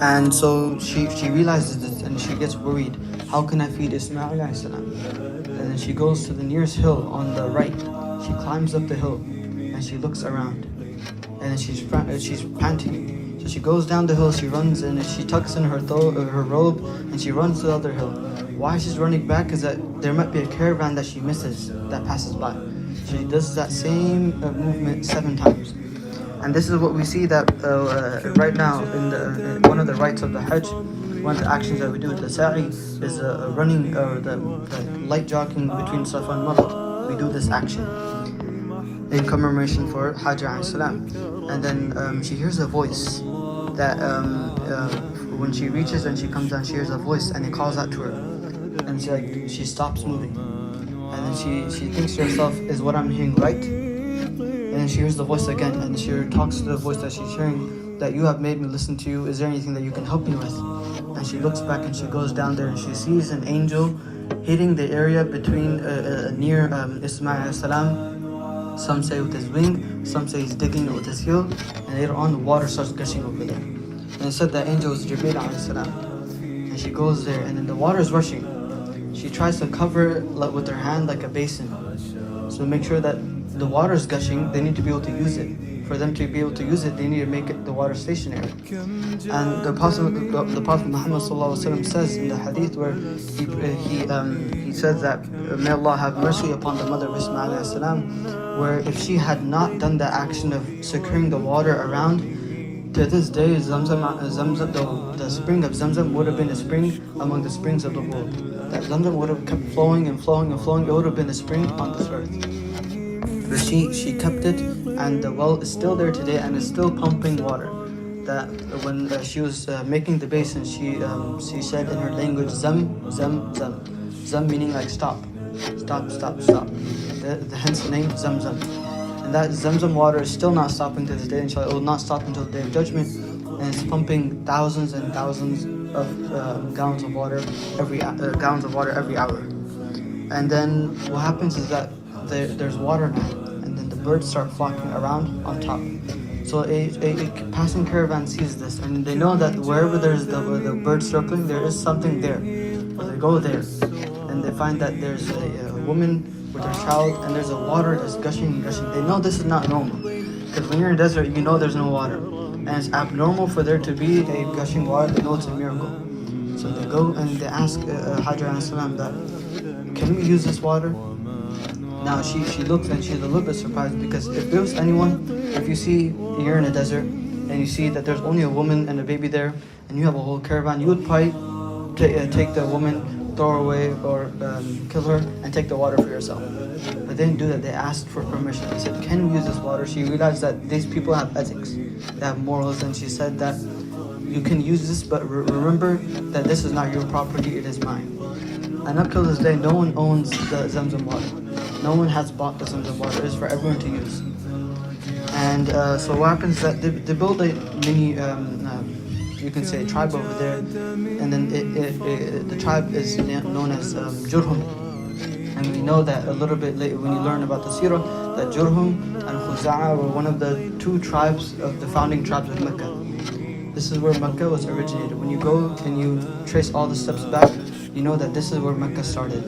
And so she realizes this and she gets worried. How can I feed Ismail alayhi salam? And then she goes to the nearest hill on the right. She climbs up the hill and she looks around. And then she's panting. So she goes down the hill, she runs and she tucks in her robe and she runs to the other hill. Why she's running back is that there might be a caravan that she misses that passes by. She does that same movement 7 times. And this is what we see that right now in one of the rites of the Hajj, one of the actions that we do with the sa'i is running or the light jogging between Safa and Marwa. We do this action in commemoration for Hajj alayhi salam. And then she hears a voice that when she reaches and she comes down, she hears a voice and it calls out to her. And she stops moving. And then she thinks to herself, is what I'm hearing right? And then she hears the voice again and she talks to the voice that she's hearing, that you have made me listen to you. Is there anything that you can help me with? And she looks back and she goes down there and she sees an angel hitting the area between near Ismail salam. Some say with his wing, some say he's digging it with his heel, and later on the water starts gushing over there. And it said that angel was Jibreel alayhi salam. And she goes there and then the water is rushing. She tries to cover it with her hand like a basin. So make sure that the water is gushing, they need to be able to use it. For them to be able to use it, they need to make the water stationary. And the Prophet Muhammad says in the hadith where he says that may Allah have mercy upon the mother of Ismail alayhi salam, where if she had not done the action of securing the water around, to this day the spring of Zamzam would have been a spring among the springs of the world. That Zamzam would have kept flowing and flowing and flowing. It would have been a spring on this earth. But she kept it, and the well is still there today and is still pumping water. That when she was making the basin, she said in her language, Zam, Zam, Zam. Zam meaning like stop, stop, stop, stop. Hence the name Zamzam. And that Zamzam water is still not stopping to this day, inshallah. It will not stop until the Day of Judgment. And it's pumping thousands and thousands of gallons of water every hour. And then what happens is that there's water now, and then the birds start flocking around on top. So a passing caravan sees this, and they know that wherever there's the birds circling, there is something there. So they go there, and they find that there's a woman with her child, and there's a water that's gushing and gushing. They know this is not normal, because when you're in a desert, you know there's no water, and it's abnormal for there to be a gushing water. They know it's a miracle. So they go and they ask Hajj alayhi salam that, can we use this water? Now she looks and she's a little bit surprised, because if there was anyone, if you see you're in a desert and you see that there's only a woman and a baby there and you have a whole caravan, you would probably take the woman, throw her away or kill her and take the water for yourself. But they didn't do that. They asked for permission. They said, can we use this water? She realized that these people have ethics, they have morals, and she said that you can use this, but remember that this is not your property, it is mine. And up till this day, no one owns the Zamzam water. No one has bought the Zamzam water. It is for everyone to use. And so what happens is that they build a mini, you can say, tribe over there. And then the tribe is known as Jurhum. And we know that a little bit later when you learn about the seerah, that Jurhum and Khuza'a were one of the 2 tribes of the founding tribes of Mecca. This is where Mecca was originated. When you go and you trace all the steps back, you know that this is where Mecca started.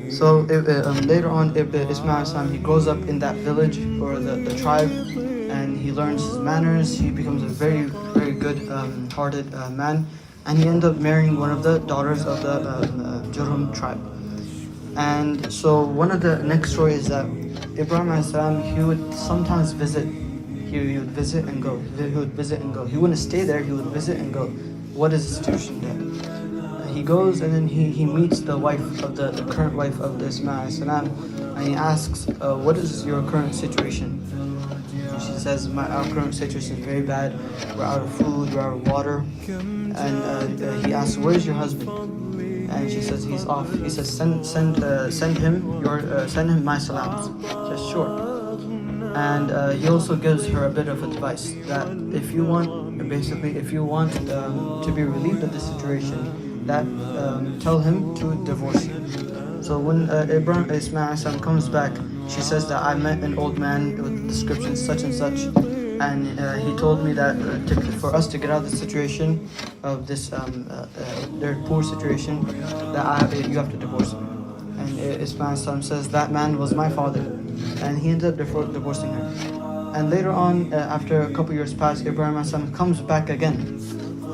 So later on, Ismail salam, he grows up in that village or the tribe, and he learns his manners. He becomes a very, very good hearted man, and he ends up marrying one of the daughters of the Jurhum tribe. And so one of the next stories is that Ibrahim salam, he would sometimes visit. He would visit and go. He would visit and go. He wouldn't stay there. He would visit and go. What is the situation there? He goes and then he meets the wife of the current wife of the Ismail salam, and he asks, what is your current situation? And she says, our current situation is very bad. We're out of food, we're out of water. And he asks, where is your husband? And she says, he's off. He says, send him my salams. She says, sure. And he also gives her a bit of advice that if you want to be relieved of this situation, that tell him to divorce you. So when Ismail comes back, she says that I met an old man with description such and such, and he told me that for us to get out of the situation of this their poor situation, that you have to divorce him. And Ismail says that man was my father, and he ended up divorcing her. And later on, after a couple years pass, Ibrahim comes back again,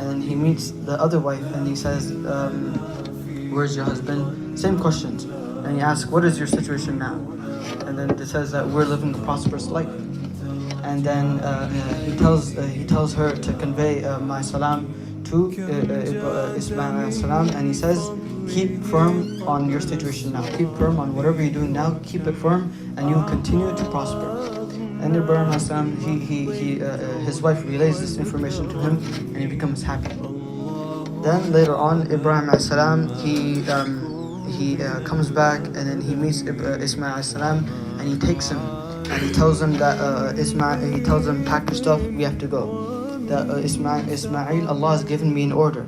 and he meets the other wife, and he says, "Where's your husband?" Same questions, and he asks, "What is your situation now?" And then it says that we're living a prosperous life. And then he tells her to convey my salam to Ismail salam, and he says, keep firm on your situation now. Keep firm on whatever you're doing now. Keep it firm, and you'll continue to prosper. And Ibrahim salam, his wife relays this information to him, and he becomes happy. Then later on, Ibrahim salam, he comes back, and then he meets Ismail salam, and he takes him, and he tells him that he tells him, pack your stuff, we have to go. That Ismail, Allah has given me an order.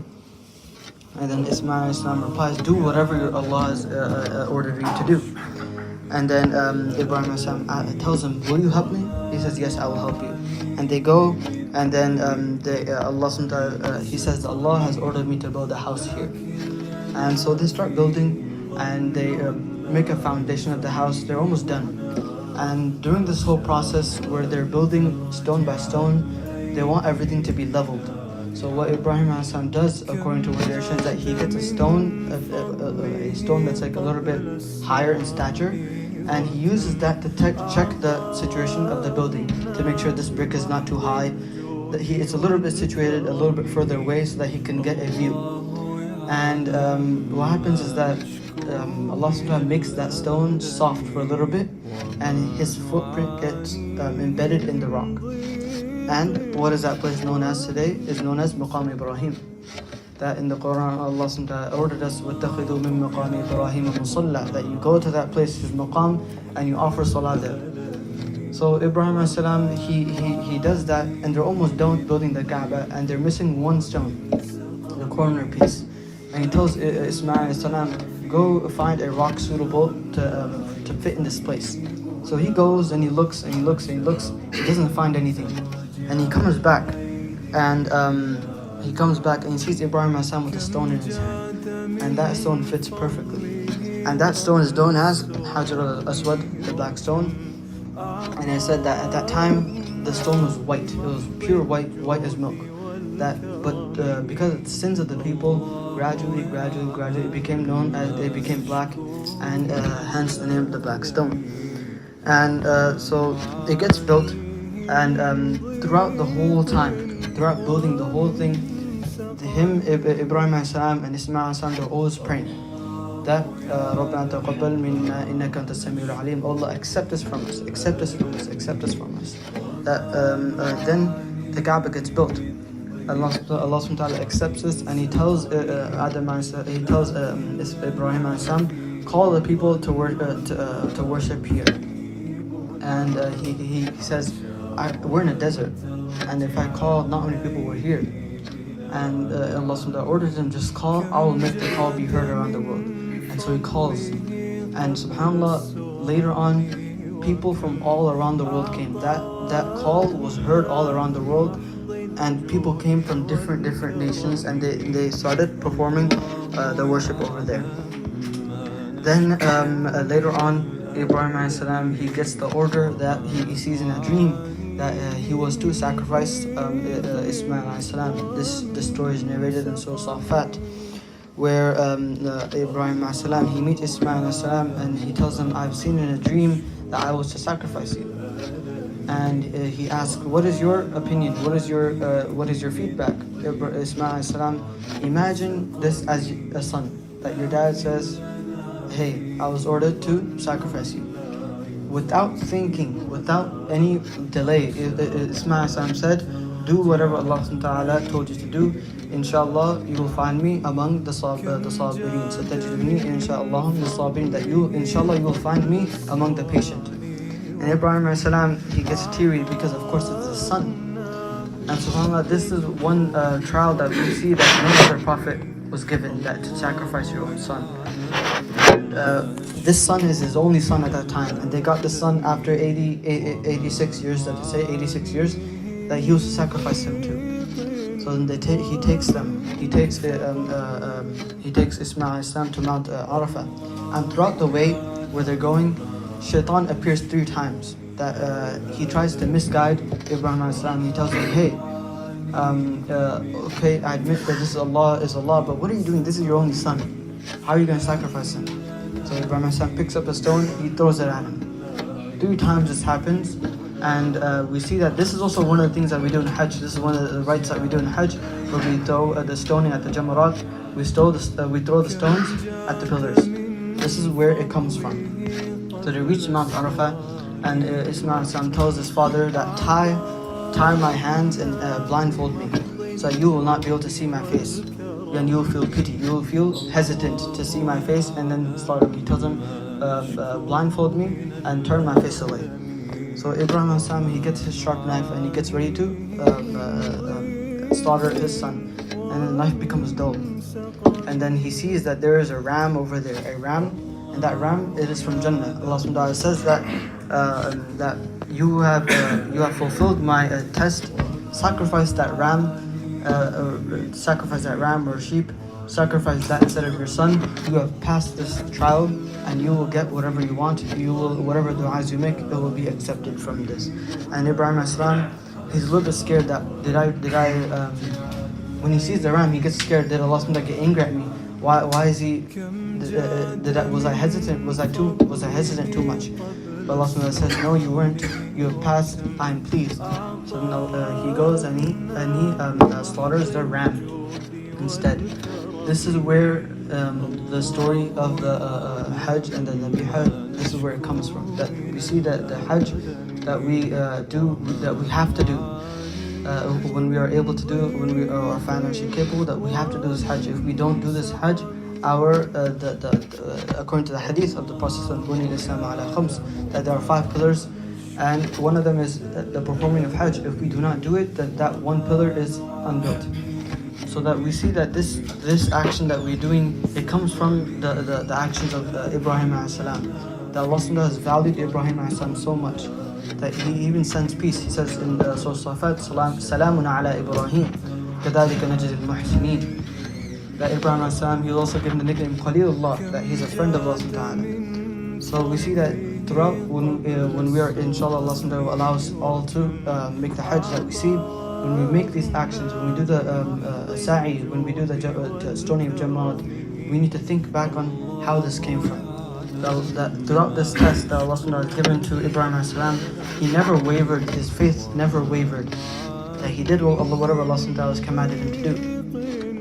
And then Ismail replies, do whatever Allah has ordered you to do. And then Ibrahim tells him, will you help me? He says, yes, I will help you. And they go, and then he says, Allah has ordered me to build a house here. And so they start building, and they make a foundation of the house. They're almost done. And during this whole process where they're building stone by stone, they want everything to be leveled. So what Ibrahim does, according to one narration, is that he gets a stone that's like a little bit higher in stature, and he uses that to check the situation of the building, to make sure this brick is not too high, that it's a little bit situated a little bit further away so that he can get a view. And what happens is that Allah subhanahu wa ta'ala makes that stone soft for a little bit, and his footprint gets embedded in the rock. And what is that place known as today? Is known as Maqam Ibrahim. That in the Quran, Allah subhanahu wa ta'ala ordered us, وَاتَّخِذُوا مِن مَقَامِ إِبْرَاهِيمَ مُصَلَّى, that you go to that place, his maqam, and you offer salah there. So Ibrahim salam, he does that, and they're almost done building the Kaaba, and they're missing one stone, the corner piece. And he tells Ismail salam, go find a rock suitable to fit in this place. So he goes and he looks and he looks and he looks. He doesn't find anything, and he comes back, and he sees Ibrahim with a stone in his hand, and that stone fits perfectly. And that stone is known as Hajj al-Aswad, the black stone. And I said that at that time the stone was white. It was pure white as milk. But because of the sins of the people, gradually it became known as it became black, and hence the name of the black stone. And so it gets built, and throughout the whole time, throughout building the whole thing, Ibrahim and Ismail they're always praying that رَبَّنَا تَقَبَّلْ مِنَّا إِنَّكَ أَنْتَ السَّمِيعُ الْعَلِيمُ, Allah accept us from us, accept us from us, accept us from us. Then the Kaaba gets built. Allah subhanahu wa ta'ala accepts us, and he tells Ibrahim call the people to worship here. And he says, we're in a desert, and if I call, not many people were here. And Allah subhanahu wa ta'ala orders him, just call, I will make the call be heard around the world. And so he calls, and subhanAllah, later on, people from all around the world came. That call was heard all around the world, and people came from different nations, and they started performing the worship over there. Then later on, Ibrahim salam, he gets the order that he sees in a dream that he was to sacrifice Ismail salam. This story is narrated in Surah Safat, where Ibrahim salam, he meets Ismail salam, and he tells him, I've seen in a dream that I was to sacrifice you. And he asks, what is your opinion? What is your feedback? Ismail salam, imagine this as a son, that your dad says, hey, I was ordered to sacrifice you. Without thinking, without any delay, Ismail said, do whatever Allah subhanahu wa ta'ala told you to do. Inshallah, you will find me among the sabirin. So tajiduni inshallah the sabirin, that inshallah you will find me among the patient. And Ibrahim salam, he gets teary because of course it's his son. And subhanAllah, this is one trial that we see that no other prophet was given, that to sacrifice your own son. This son is his only son at that time, and they got the son after 86 years, that to say 86 years, that he was to sacrifice him to. So then he takes Ismail Islam to Mount Arafah, and throughout the way where they're going, Shaitan appears 3 times. That he tries to misguide Ibrahim Islam. He tells him, hey, okay, I admit that this is Allah, but what are you doing? This is your only son. How are you going to sacrifice him? So Ibrahim Islam picks up a stone, he throws it at him. 3 times this happens, and we see that this is also one of the things that we do in Hajj. This is one of the rites that we do in Hajj, where we throw the stoning at the Jamarat. We throw the stones at the pillars. This is where it comes from. So they reach Mount Arafah, and Ismail Islam tells his father that tie my hands and blindfold me, so you will not be able to see my face. Then you will feel pity, you will feel hesitant to see my face, and then slaughter me. He tells him, blindfold me and turn my face away. So Ibrahim Islam, he gets his sharp knife and he gets ready to slaughter his son, and the knife becomes dull. And then he sees that there is a ram over there, and that ram, it is from Jannah. Allah subhanahu wa ta'ala says that you have fulfilled my test. Sacrifice that ram or sheep. Sacrifice that instead of your son. You have passed this trial, and you will get whatever you want. Whatever du'as you make, it will be accepted from this. And Ibrahim Islam, he's a little bit scared that when he sees the ram, he gets scared. Did Allah subhanahu wa ta'ala get angry at me? Why is he? Was I hesitant? Was I hesitant too much? But Allah subhanahu wa ta'ala says, no, you weren't. You have passed. I'm pleased. So now he goes and he slaughters the ram instead. This is where the story of the Hajj and the Nabiha, this is where it comes from. That we see that the Hajj that we have to do when we are able to do it, when we are financially capable, that we have to do this Hajj. If we don't do this Hajj, according to the hadith of the Prophet that there are 5 pillars, and one of them is the performing of Hajj. If we do not do it, then that one pillar is unbuilt. So that we see that this action that we're doing, it comes from the actions of Ibrahim a.s. That Allah has valued Ibrahim a.s. so much that He even sends peace. He says in Surah Safat, Salamun ala Ibrahim, kadhalika najzi al-muhsineen. That Ibrahim a.s. he was also given the nickname Khalilullah, that he's a friend of Allah. So we see that throughout when we are, inshallah, Allah will allow us all to make the Hajj, that we see when we make these actions, when we do the sa'i, when we do the stoning of Jamrat, we need to think back on how this came from. That throughout this test that Allah has given to Ibrahim a.s., he never wavered, his faith never wavered. That he did whatever Allah has commanded him to do.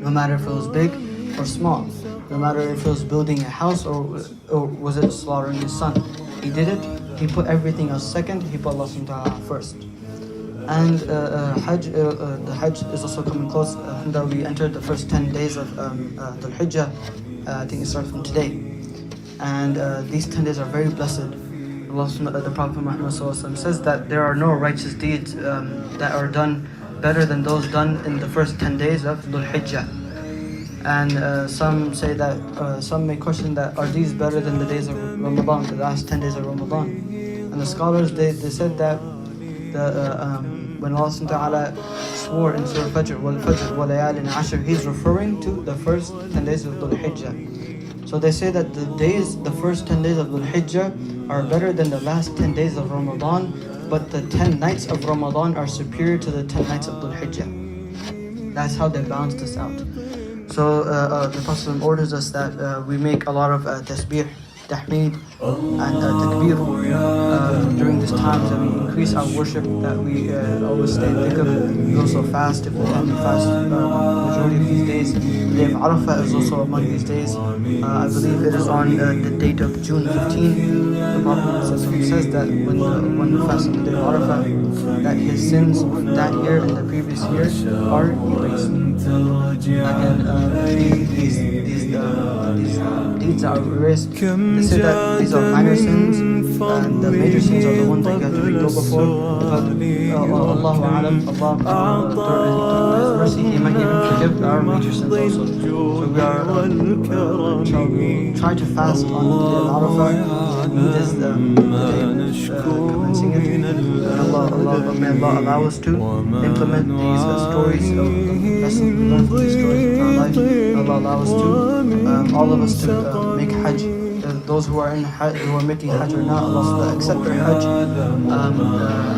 No matter if it was big or small, no matter if it was building a house or was it slaughtering his son. He did it, he put everything else second, he put Allah first. And the Hajj is also coming close. We entered the first 10 days of Dhul Hijjah. I think it starts from today. And these 10 days are very blessed. The Prophet Muhammad says that there are no righteous deeds that are done better than those done in the first 10 days of Dhul Hijjah. And some say that, some may question that, are these better than the days of Ramadan, the last 10 days of Ramadan? And the scholars, they said that when Allah Ta'ala swore in Surah Fajr, wal Fajr wa layalin ashr, He's referring to the first 10 days of Dhul Hijjah. So they say that the first 10 days of Dhul Hijjah are better than the last 10 days of Ramadan, but the 10 nights of Ramadan are superior to the 10 nights of Dhul Hijjah. That's how they balanced this out. So the Prophet orders us that we make a lot of tasbih, tahmeed, and takbir during these times, that we increase our worship, that we always stay in dhikr. We also fast if we can. We fast majority of these days. The day of Arafah is also among these days. I believe it is on the date of June 15. The Prophet says that when we fast on the day of Arafah, that his sins that year and the previous year are erased. Again, these deeds are erased. They say that these are minor sins, and the major sins are the ones that you have to make tawbah for. But Allahu A'lam, Allah, through His mercy, He might even forgive forgive our major sins also. So we are try to fast on the day of Arafah. Eid is the day commencing it. And may Allah allow us to implement these stories of lessons we learn from these stories of our life. Allah allow us to, all of us to make Hajj. Those who are in Hajj, who are making Hajj or not, Allah accept their Hajj.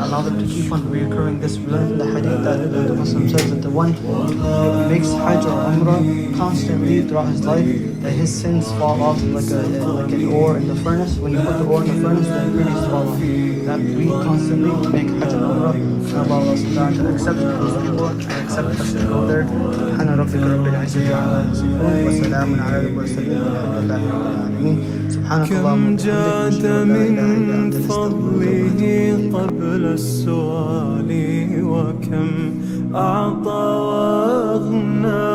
Allow them to keep on reoccurring this. We learn from the hadith that the Muslim says that the one who makes Hajj or Umrah constantly throughout his life, that his sins fall off like an ore in the furnace. When you put the ore in the furnace, the ingredients fall off. That we constantly make Hajj and Umrah. And Allah subhanahu wa ta'ala accept those people and accept us to go there. سبحان ربك رب العزة عما يصفون وسلام على المرسلين والحمد لله رب العالمين. سبحانك اللهم جاد من فضله قبل السؤال وكم أعطى وأغنى